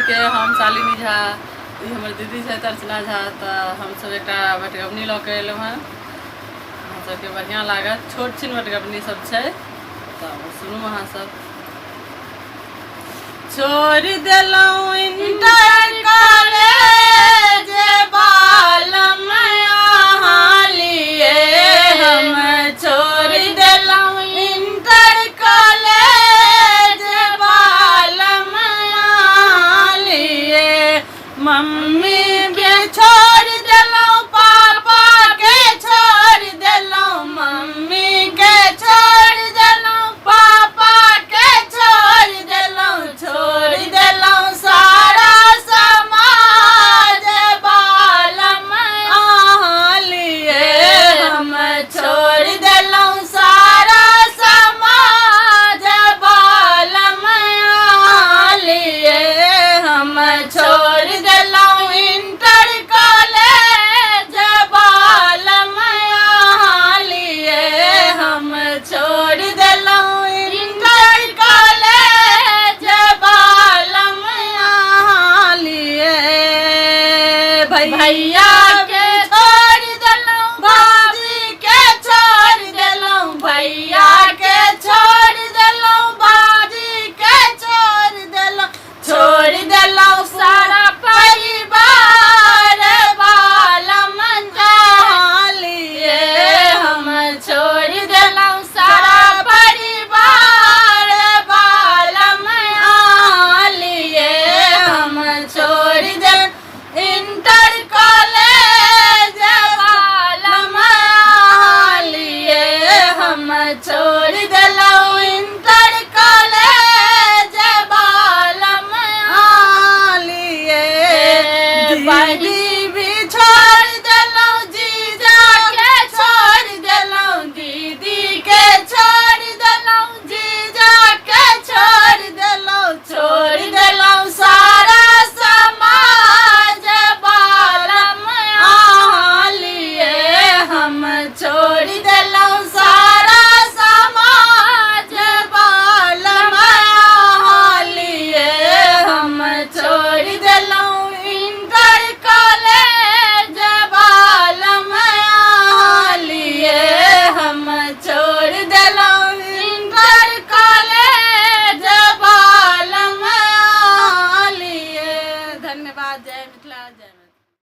के हम शालिनी झा हमर दीदी है अर्चना झा तो हम सब एक बटगबनी लऽ के एलहुँ हैं। अहाँ सबके बढ़िया लागत। छोट छिन बटगबनी सब है तो सुनू अहाँ सब। छोड़ दिलौं इंटर का